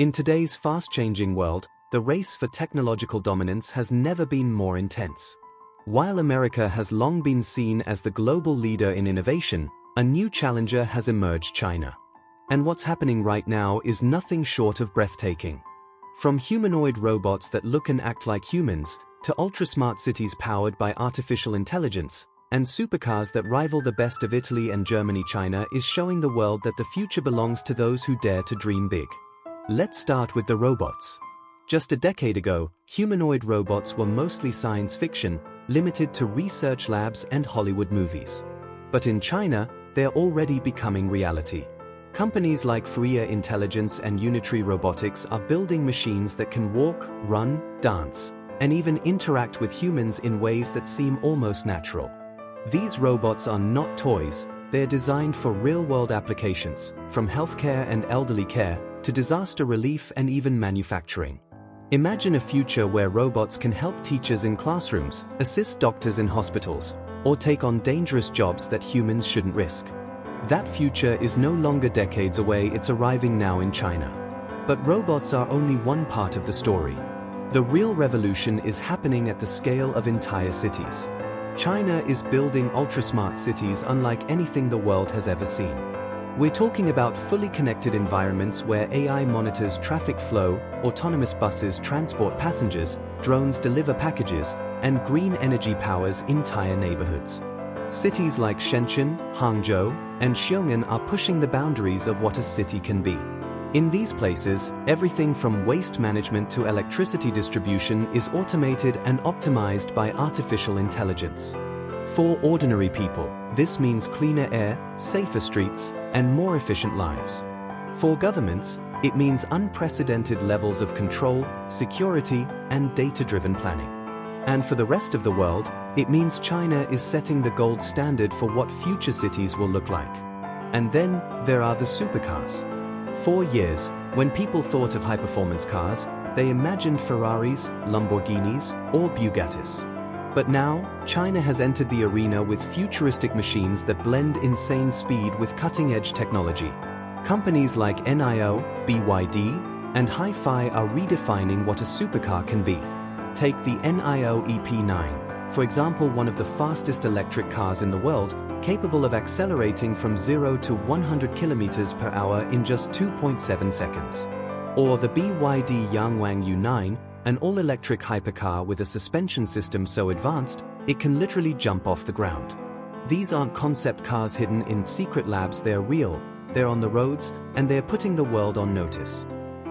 In today's fast-changing world, the race for technological dominance has never been more intense. While America has long been seen as the global leader in innovation, a new challenger has emerged: China. And what's happening right now is nothing short of breathtaking. From humanoid robots that look and act like humans, to ultra-smart cities powered by artificial intelligence, and supercars that rival the best of Italy and Germany, China is showing the world that the future belongs to those who dare to dream big. Let's start with the robots. Just a decade ago, humanoid robots were mostly science fiction, limited to research labs and Hollywood movies. But in China, they're already becoming reality. Companies like Fourier Intelligence and Unitary Robotics are building machines that can walk, run, dance, and even interact with humans in ways that seem almost natural. These robots are not toys, they're designed for real-world applications, from healthcare and elderly care, to disaster relief and even manufacturing. Imagine a future where robots can help teachers in classrooms, assist doctors in hospitals, or take on dangerous jobs that humans shouldn't risk. That future is no longer decades away, it's arriving now in China. But robots are only one part of the story. The real revolution is happening at the scale of entire cities. China is building ultra-smart cities unlike anything the world has ever seen. We're talking about fully connected environments where AI monitors traffic flow, autonomous buses transport passengers, drones deliver packages, and green energy powers entire neighborhoods. Cities like Shenzhen, Hangzhou, and Xiong'an are pushing the boundaries of what a city can be. In these places, everything from waste management to electricity distribution is automated and optimized by artificial intelligence. For ordinary people, this means cleaner air, safer streets, and more efficient lives. For governments, it means unprecedented levels of control, security, and data-driven planning. And for the rest of the world, it means China is setting the gold standard for what future cities will look like. And then, there are the supercars. For years, when people thought of high-performance cars, they imagined Ferraris, Lamborghinis, or Bugattis. But now, China has entered the arena with futuristic machines that blend insane speed with cutting-edge technology. Companies like NIO, BYD, and Hi-Fi are redefining what a supercar can be. Take the NIO EP9, for example, one of the fastest electric cars in the world, capable of accelerating from 0 to 100 km per hour in just 2.7 seconds. Or the BYD Yangwang U9, an all-electric hypercar with a suspension system so advanced, it can literally jump off the ground. These aren't concept cars hidden in secret labs, they're real, they're on the roads, and they're putting the world on notice.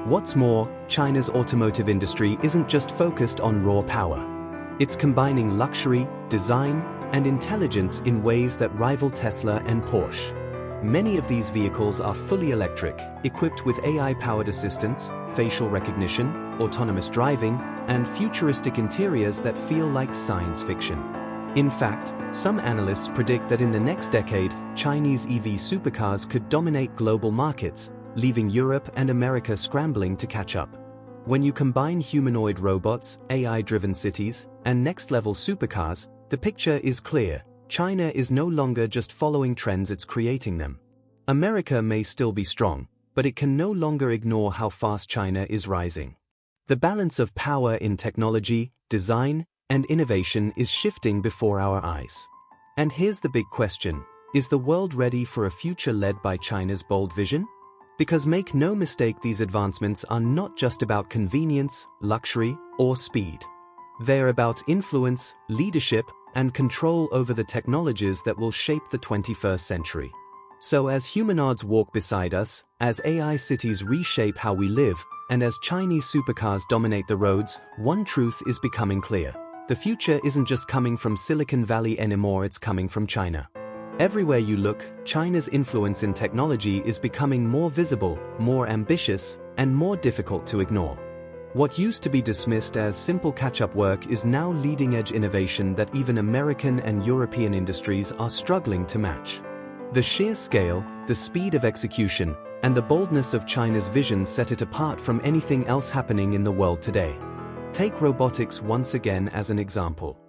What's more, China's automotive industry isn't just focused on raw power. It's combining luxury, design, and intelligence in ways that rival Tesla and Porsche. Many of these vehicles are fully electric, equipped with AI-powered assistance, facial recognition, autonomous driving, and futuristic interiors that feel like science fiction. In fact, some analysts predict that in the next decade, Chinese EV supercars could dominate global markets, leaving Europe and America scrambling to catch up. When you combine humanoid robots, AI-driven cities, and next-level supercars, the picture is clear. China is no longer just following trends, it's creating them. America may still be strong, but it can no longer ignore how fast China is rising. The balance of power in technology, design, and innovation is shifting before our eyes. And here's the big question: is the world ready for a future led by China's bold vision? Because make no mistake, these advancements are not just about convenience, luxury, or speed. They're about influence, leadership, and control over the technologies that will shape the 21st century. So as humanoids walk beside us, as AI cities reshape how we live, and as Chinese supercars dominate the roads, one truth is becoming clear. The future isn't just coming from Silicon Valley anymore, it's coming from China. Everywhere you look, China's influence in technology is becoming more visible, more ambitious, and more difficult to ignore. What used to be dismissed as simple catch-up work is now leading-edge innovation that even American and European industries are struggling to match. The sheer scale, the speed of execution, and the boldness of China's vision set it apart from anything else happening in the world today. Take robotics once again as an example.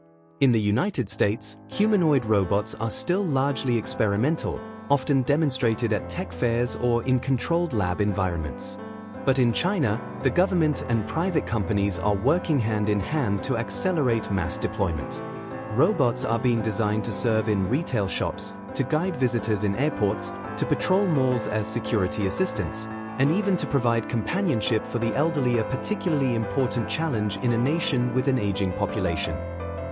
In the United States, humanoid robots are still largely experimental, often demonstrated at tech fairs or in controlled lab environments. But in China, the government and private companies are working hand in hand to accelerate mass deployment. Robots are being designed to serve in retail shops, to guide visitors in airports, to patrol malls as security assistants, and even to provide companionship for the elderly, a particularly important challenge in a nation with an aging population.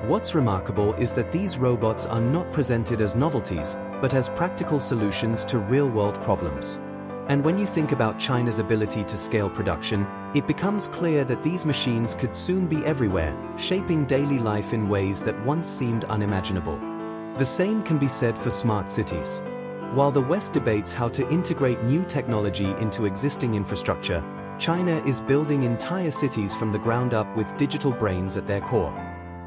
What's remarkable is that these robots are not presented as novelties, but as practical solutions to real-world problems. And when you think about China's ability to scale production, it becomes clear that these machines could soon be everywhere, shaping daily life in ways that once seemed unimaginable. The same can be said for smart cities. While the West debates how to integrate new technology into existing infrastructure, China is building entire cities from the ground up with digital brains at their core.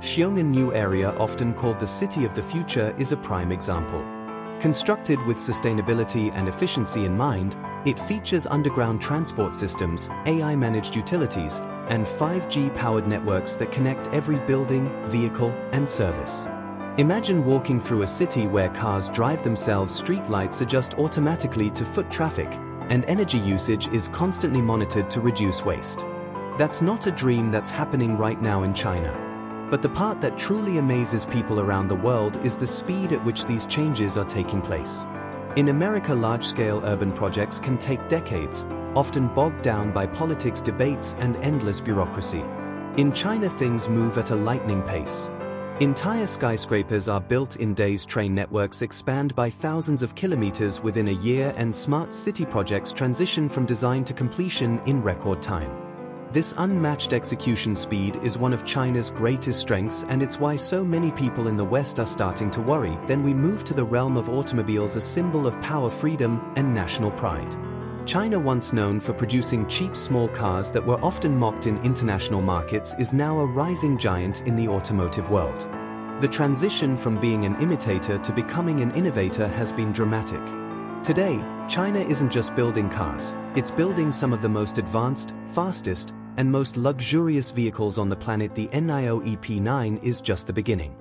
Xiong'an New Area, often called the City of the Future, is a prime example. Constructed with sustainability and efficiency in mind, it features underground transport systems, AI-managed utilities, and 5G-powered networks that connect every building, vehicle, and service. Imagine walking through a city where cars drive themselves, streetlights adjust automatically to foot traffic, and energy usage is constantly monitored to reduce waste. That's not a dream, that's happening right now in China. But the part that truly amazes people around the world is the speed at which these changes are taking place. In America, large-scale urban projects can take decades, often bogged down by politics, debates, and endless bureaucracy. In China, things move at a lightning pace. Entire skyscrapers are built in days, train networks expand by thousands of kilometers within a year, and smart city projects transition from design to completion in record time. This unmatched execution speed is one of China's greatest strengths, and it's why so many people in the West are starting to worry. Then we move to the realm of automobiles, a symbol of power, freedom, and national pride. China, once known for producing cheap small cars that were often mocked in international markets, is now a rising giant in the automotive world. The transition from being an imitator to becoming an innovator has been dramatic. Today, China isn't just building cars, it's building some of the most advanced, fastest, and most luxurious vehicles on the planet. The NIO EP9 is just the beginning.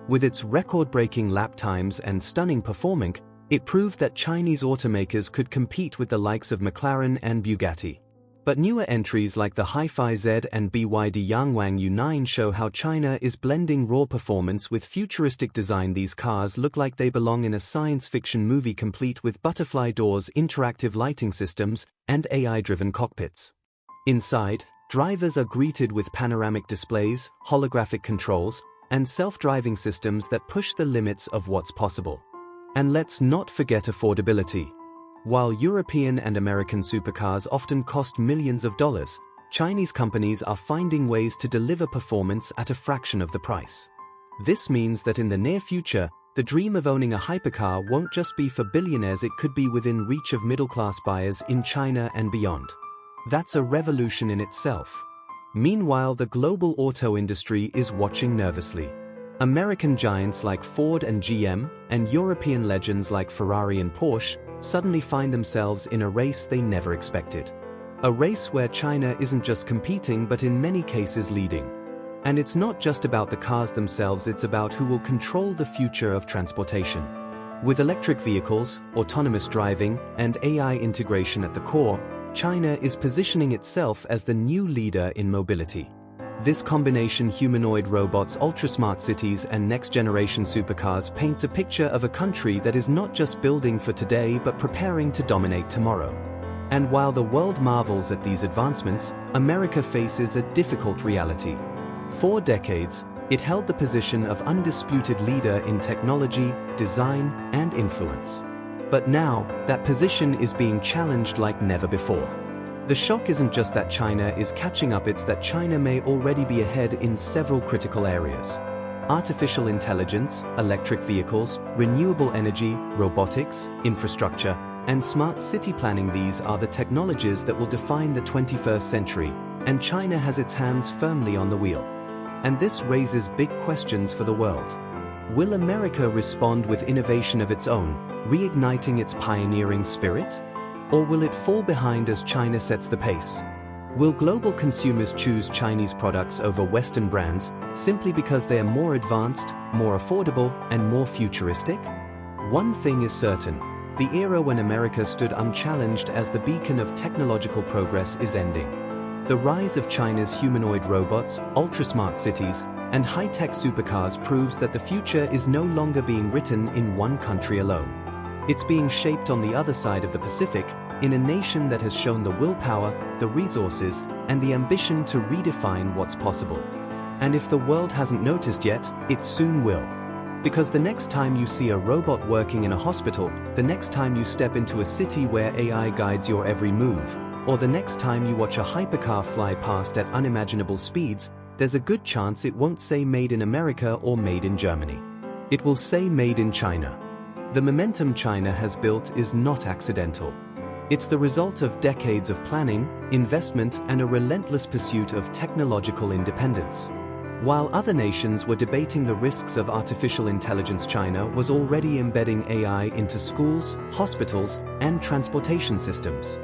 With its record-breaking lap times and stunning performance, it proved that Chinese automakers could compete with the likes of McLaren and Bugatti. But newer entries like the Hi-Fi Z and BYD Yangwang U9 show how China is blending raw performance with futuristic design. These cars look like they belong in a science fiction movie, complete with butterfly doors, interactive lighting systems, and AI-driven cockpits. Inside, drivers are greeted with panoramic displays, holographic controls, and self-driving systems that push the limits of what's possible. And let's not forget affordability. While European and American supercars often cost millions of dollars, Chinese companies are finding ways to deliver performance at a fraction of the price. This means that in the near future, the dream of owning a hypercar won't just be for billionaires, it could be within reach of middle-class buyers in China and beyond. That's a revolution in itself. Meanwhile, the global auto industry is watching nervously. American giants like Ford and GM, and European legends like Ferrari and Porsche, suddenly find themselves in a race they never expected. A race where China isn't just competing but in many cases leading. And it's not just about the cars themselves, it's about who will control the future of transportation. With electric vehicles, autonomous driving, and AI integration at the core, China is positioning itself as the new leader in mobility. This combination, humanoid robots, ultra-smart cities, and next-generation supercars, paints a picture of a country that is not just building for today but preparing to dominate tomorrow. And while the world marvels at these advancements, America faces a difficult reality. For decades, it held the position of undisputed leader in technology, design, and influence. But now, that position is being challenged like never before. The shock isn't just that China is catching up, it's that China may already be ahead in several critical areas. Artificial intelligence, electric vehicles, renewable energy, robotics, infrastructure, and smart city planning. These are the technologies that will define the 21st century, and China has its hands firmly on the wheel. And this raises big questions for the world. Will America respond with innovation of its own, reigniting its pioneering spirit? Or will it fall behind as China sets the pace? Will global consumers choose Chinese products over Western brands simply because they are more advanced, more affordable, and more futuristic? One thing is certain, The era when America stood unchallenged as the beacon of technological progress is ending. The rise of China's humanoid robots, ultra-smart cities, and high-tech supercars proves that the future is no longer being written in one country alone. It's being shaped on the other side of the Pacific, in a nation that has shown the willpower, the resources, and the ambition to redefine what's possible. And if the world hasn't noticed yet, it soon will. Because the next time you see a robot working in a hospital, the next time you step into a city where AI guides your every move, or the next time you watch a hypercar fly past at unimaginable speeds, there's a good chance it won't say Made in America or Made in Germany. It will say Made in China. The momentum China has built is not accidental. It's the result of decades of planning, investment, and a relentless pursuit of technological independence. While other nations were debating the risks of artificial intelligence, China was already embedding AI into schools, hospitals, and transportation systems.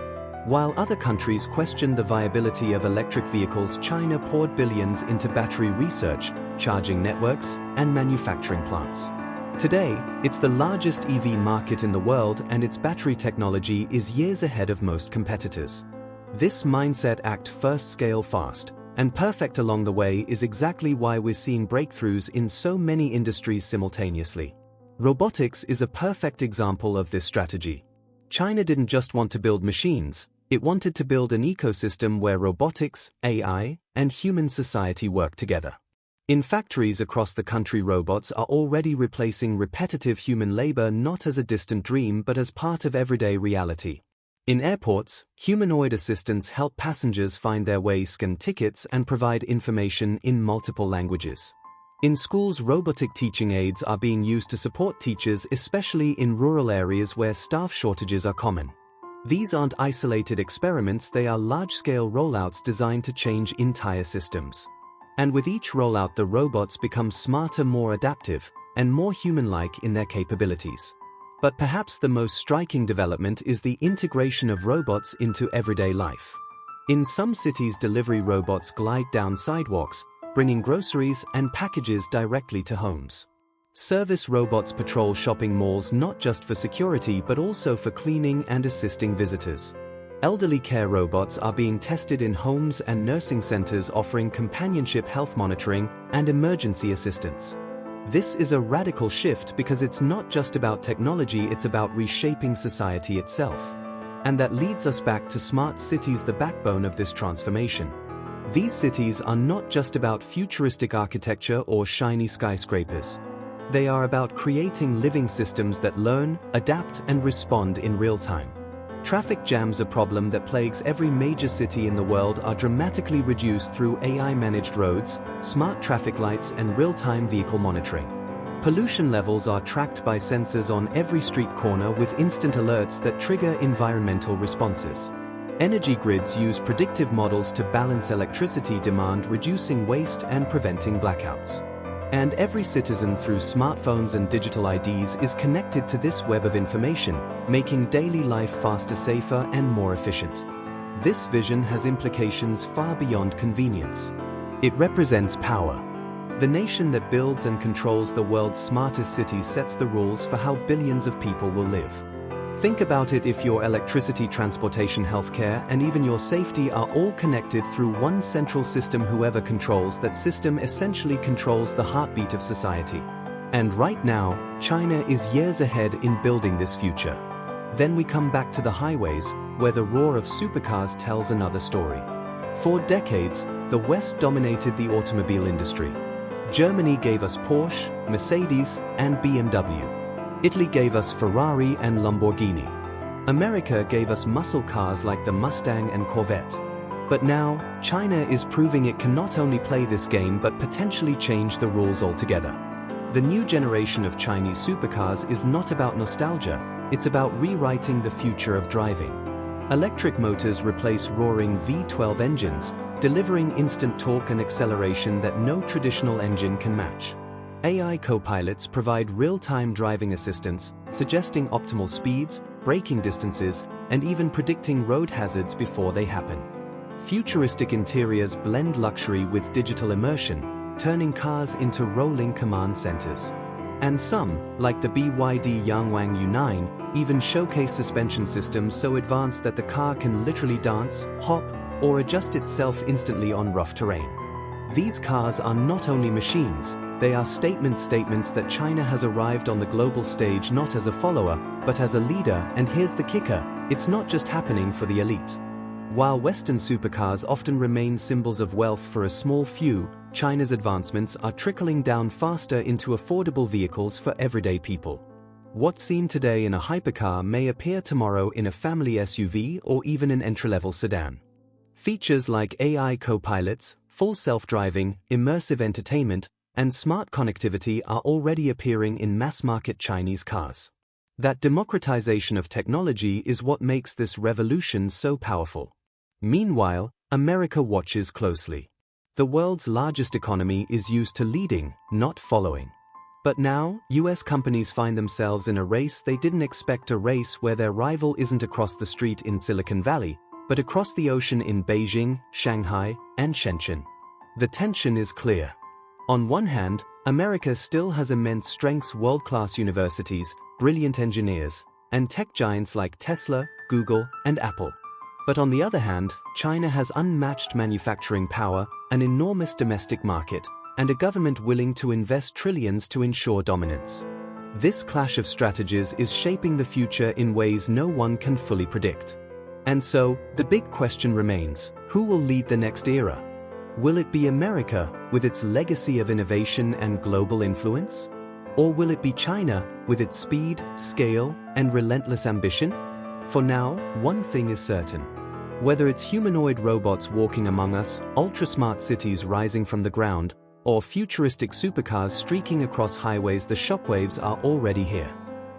While other countries questioned the viability of electric vehicles, China poured billions into battery research, charging networks, and manufacturing plants. Today, it's the largest EV market in the world, and its battery technology is years ahead of most competitors. This mindset, act first, scale fast, and perfect along the way, is exactly why we're seeing breakthroughs in so many industries simultaneously. Robotics is a perfect example of this strategy. China didn't just want to build machines, it wanted to build an ecosystem where robotics, AI, and human society work together. In factories across the country, robots are already replacing repetitive human labor, not as a distant dream but as part of everyday reality. In airports, humanoid assistants help passengers find their way, scan tickets, and provide information in multiple languages. In schools, robotic teaching aids are being used to support teachers, especially in rural areas where staff shortages are common. These aren't isolated experiments, they are large-scale rollouts designed to change entire systems. And with each rollout, the robots become smarter, more adaptive, and more human-like in their capabilities. But perhaps the most striking development is the integration of robots into everyday life. In some cities, delivery robots glide down sidewalks, bringing groceries and packages directly to homes. Service robots patrol shopping malls, not just for security but also for cleaning and assisting visitors. Elderly care robots are being tested in homes and nursing centers, offering companionship, health monitoring, and emergency assistance. This is a radical shift because it's not just about technology, it's about reshaping society itself. And that leads us back to smart cities, the backbone of this transformation. These cities are not just about futuristic architecture or shiny skyscrapers. They are about creating living systems that learn, adapt, and respond in real time. Traffic jams, a problem that plagues every major city in the world, are dramatically reduced through AI-managed roads, smart traffic lights, and real-time vehicle monitoring. Pollution levels are tracked by sensors on every street corner with instant alerts that trigger environmental responses. Energy grids use predictive models to balance electricity demand, reducing waste and preventing blackouts. And every citizen, through smartphones and digital IDs, is connected to this web of information, making daily life faster, safer, and more efficient. This vision has implications far beyond convenience. It represents power. The nation that builds and controls the world's smartest cities sets the rules for how billions of people will live. Think about it: if your electricity, transportation, healthcare, and even your safety are all connected through one central system, whoever controls that system essentially controls the heartbeat of society. And right now, China is years ahead in building this future. Then we come back to the highways, where the roar of supercars tells another story. For decades, the West dominated the automobile industry. Germany gave us Porsche, Mercedes, and BMW. Italy gave us Ferrari and Lamborghini. America gave us muscle cars like the Mustang and Corvette. But now, China is proving it can not only play this game but potentially change the rules altogether. The new generation of Chinese supercars is not about nostalgia, it's about rewriting the future of driving. Electric motors replace roaring V12 engines, delivering instant torque and acceleration that no traditional engine can match. AI co-pilots provide real-time driving assistance, suggesting optimal speeds, braking distances, and even predicting road hazards before they happen. Futuristic interiors blend luxury with digital immersion, turning cars into rolling command centers. And some, like the BYD Yangwang U9, even showcase suspension systems so advanced that the car can literally dance, hop, or adjust itself instantly on rough terrain. These cars are not only machines, they are statements that China has arrived on the global stage not as a follower, but as a leader. And here's the kicker, it's not just happening for the elite. While Western supercars often remain symbols of wealth for a small few, China's advancements are trickling down faster into affordable vehicles for everyday people. What's seen today in a hypercar may appear tomorrow in a family SUV or even an entry-level sedan. Features like AI co-pilots, full self-driving, immersive entertainment, and smart connectivity are already appearing in mass-market Chinese cars. That democratization of technology is what makes this revolution so powerful. Meanwhile, America watches closely. The world's largest economy is used to leading, not following. But now, US companies find themselves in a race they didn't expect, a race where their rival isn't across the street in Silicon Valley, but across the ocean in Beijing, Shanghai, and Shenzhen. The tension is clear. On one hand, America still has immense strengths: world-class universities, brilliant engineers, and tech giants like Tesla, Google, and Apple. But on the other hand, China has unmatched manufacturing power, an enormous domestic market, and a government willing to invest trillions to ensure dominance. This clash of strategies is shaping the future in ways no one can fully predict. And so, the big question remains, who will lead the next era? Will it be America, with its legacy of innovation and global influence? Or will it be China, with its speed, scale, and relentless ambition? For now, one thing is certain. Whether it's humanoid robots walking among us, ultra-smart cities rising from the ground, or futuristic supercars streaking across highways, the shockwaves are already here.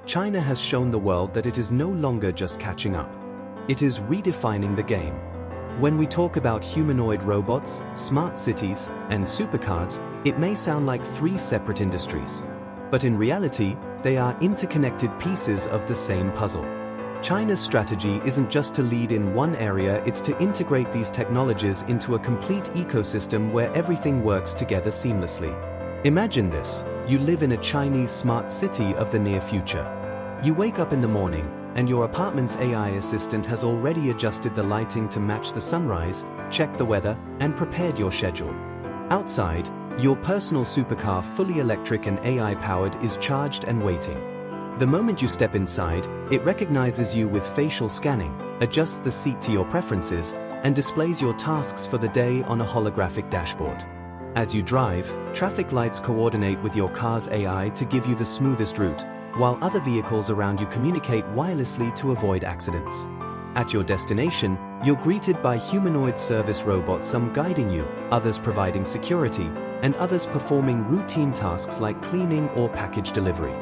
China has shown the world that it is no longer just catching up. It is redefining the game. When we talk about humanoid robots, smart cities, and supercars, it may sound like three separate industries. But in reality, they are interconnected pieces of the same puzzle. China's strategy isn't just to lead in one area, it's to integrate these technologies into a complete ecosystem where everything works together seamlessly. Imagine this: you live in a Chinese smart city of the near future. You wake up in the morning, and your apartment's AI assistant has already adjusted the lighting to match the sunrise, checked the weather, and prepared your schedule. Outside, your personal supercar, fully electric and AI-powered, is charged and waiting. The moment you step inside, it recognizes you with facial scanning, adjusts the seat to your preferences, and displays your tasks for the day on a holographic dashboard. As you drive, traffic lights coordinate with your car's AI to give you the smoothest route, while other vehicles around you communicate wirelessly to avoid accidents. At your destination, you're greeted by humanoid service robots, some guiding you, others providing security, and others performing routine tasks like cleaning or package delivery.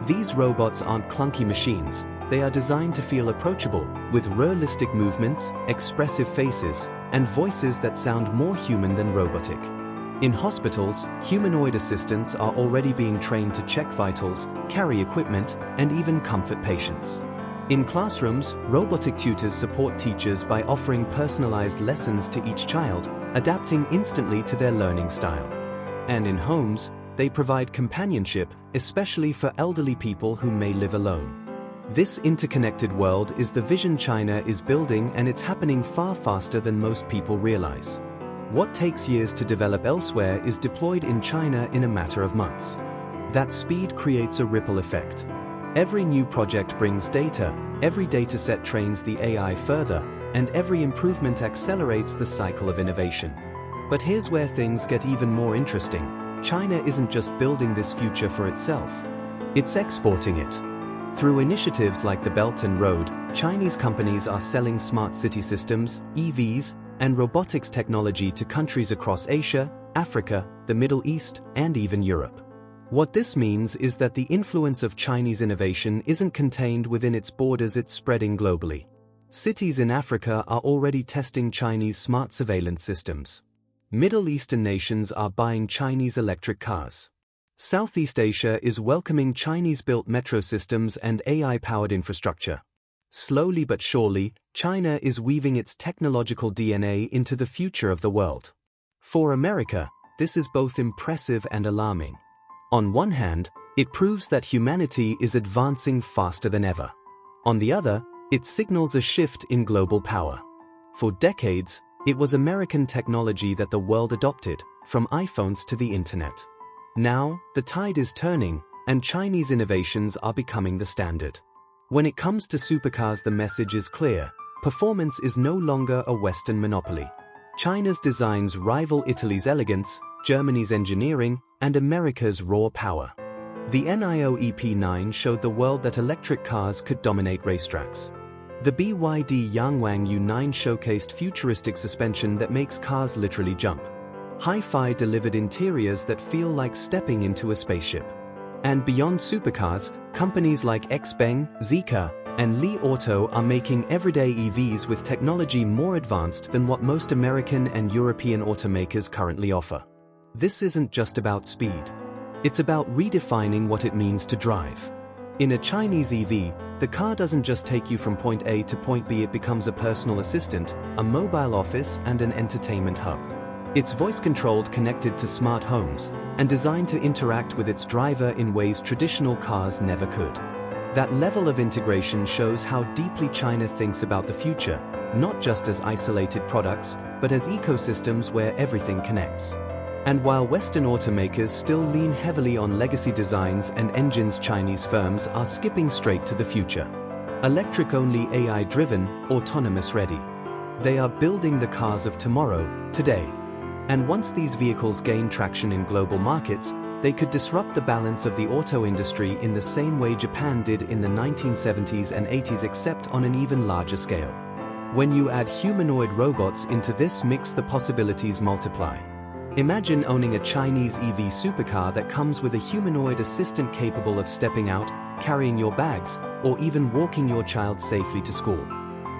These robots aren't clunky machines, they are designed to feel approachable, with realistic movements, expressive faces, and voices that sound more human than robotic. In hospitals, humanoid assistants are already being trained to check vitals, carry equipment, and even comfort patients. In classrooms, robotic tutors support teachers by offering personalized lessons to each child, adapting instantly to their learning style. And in homes, they provide companionship, especially for elderly people who may live alone. This interconnected world is the vision China is building, and it's happening far faster than most people realize. What takes years to develop elsewhere is deployed in China in a matter of months. That speed creates a ripple effect. Every new project brings data, every dataset trains the AI further, and every improvement accelerates the cycle of innovation. But here's where things get even more interesting. China isn't just building this future for itself. It's exporting it. Through initiatives like the Belt and Road, Chinese companies are selling smart city systems, EVs, and robotics technology to countries across Asia, Africa, the Middle East, and even Europe. What this means is that the influence of Chinese innovation isn't contained within its borders, it's spreading globally. Cities in Africa are already testing Chinese smart surveillance systems. Middle Eastern nations are buying Chinese electric cars. Southeast Asia is welcoming Chinese-built metro systems and AI-powered infrastructure. Slowly but surely, China is weaving its technological DNA into the future of the world. For America, this is both impressive and alarming. On one hand, It proves that humanity is advancing faster than ever. On the other, it signals a shift in global power. For decades, it was American technology that the world adopted, from iPhones to the internet. Now, the tide is turning, and Chinese innovations are becoming the standard. When it comes to supercars, the message is clear: performance is no longer a Western monopoly. China's designs rival Italy's elegance, Germany's engineering, and America's raw power. The NIO EP9 showed the world that electric cars could dominate racetracks. The BYD Yangwang U9 showcased futuristic suspension that makes cars literally jump. Hi-Fi delivered interiors that feel like stepping into a spaceship. And beyond supercars, companies like XPeng, Zeekr, and Li Auto are making everyday EVs with technology more advanced than what most American and European automakers currently offer. This isn't just about speed. It's about redefining what it means to drive. In a Chinese EV, the car doesn't just take you from point A to point B, it becomes a personal assistant, a mobile office, and an entertainment hub. It's voice-controlled, connected to smart homes, and designed to interact with its driver in ways traditional cars never could. That level of integration shows how deeply China thinks about the future, not just as isolated products, but as ecosystems where everything connects. And while Western automakers still lean heavily on legacy designs and engines, Chinese firms are skipping straight to the future. Electric-only, AI-driven, autonomous-ready. They are building the cars of tomorrow, today. And once these vehicles gain traction in global markets, they could disrupt the balance of the auto industry in the same way Japan did in the 1970s and 80s, except on an even larger scale. When you add humanoid robots into this mix, the possibilities multiply. Imagine owning a Chinese EV supercar that comes with a humanoid assistant capable of stepping out, carrying your bags, or even walking your child safely to school.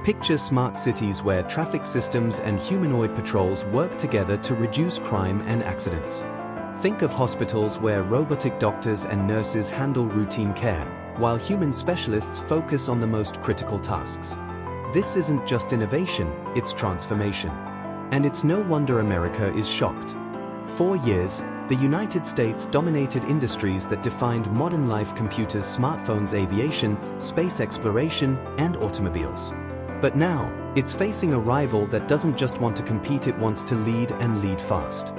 Picture smart cities where traffic systems and humanoid patrols work together to reduce crime and accidents. Think of hospitals where robotic doctors and nurses handle routine care, while human specialists focus on the most critical tasks. This isn't just innovation, it's transformation. And it's no wonder America is shocked. For years, the United States dominated industries that defined modern life: computers, smartphones, aviation, space exploration, and automobiles. But now, it's facing a rival that doesn't just want to compete, it wants to lead, and lead fast.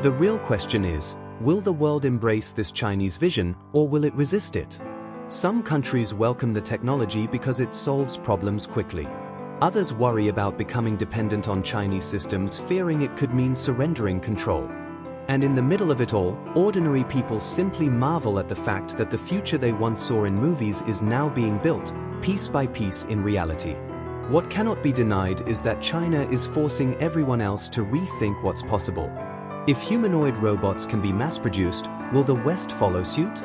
The real question is, will the world embrace this Chinese vision, or will it resist it? Some countries welcome the technology because it solves problems quickly. Others worry about becoming dependent on Chinese systems, fearing it could mean surrendering control. And in the middle of it all, ordinary people simply marvel at the fact that the future they once saw in movies is now being built, piece by piece, in reality. What cannot be denied is that China is forcing everyone else to rethink what's possible. If humanoid robots can be mass-produced, will the West follow suit?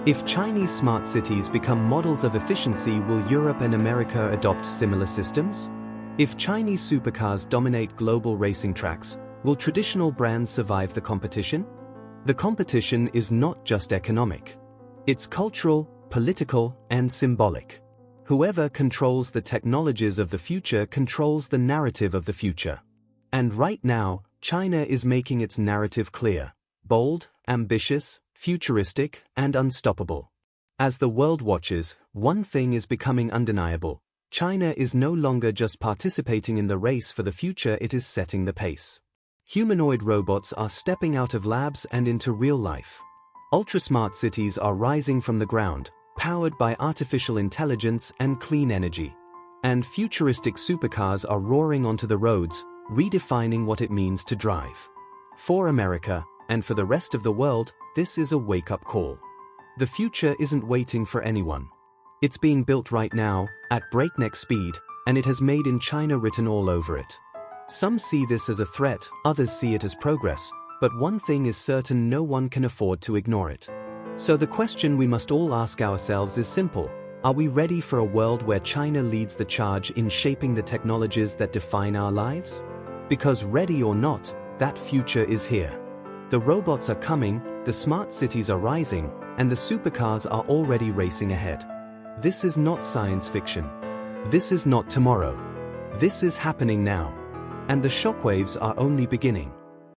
If Chinese smart cities become models of efficiency, will Europe and America adopt similar systems? If Chinese supercars dominate global racing tracks, will traditional brands survive the competition? The competition is not just economic. It's cultural, political, and symbolic. Whoever controls the technologies of the future controls the narrative of the future. And right now, China is making its narrative clear: bold, ambitious, futuristic, and unstoppable. As the world watches, one thing is becoming undeniable: China is no longer just participating in the race for the future, it is setting the pace. Humanoid robots are stepping out of labs and into real life. Ultra-smart cities are rising from the ground, powered by artificial intelligence and clean energy. And futuristic supercars are roaring onto the roads, redefining what it means to drive. For America, and for the rest of the world, this is a wake-up call. The future isn't waiting for anyone. It's being built right now, at breakneck speed, and it has "Made in China" written all over it. Some see this as a threat, others see it as progress, but one thing is certain: no one can afford to ignore it. So the question we must all ask ourselves is simple: are we ready for a world where China leads the charge in shaping the technologies that define our lives? Because ready or not, that future is here. The robots are coming, the smart cities are rising, and the supercars are already racing ahead. This is not science fiction. This is not tomorrow. This is happening now. And the shockwaves are only beginning.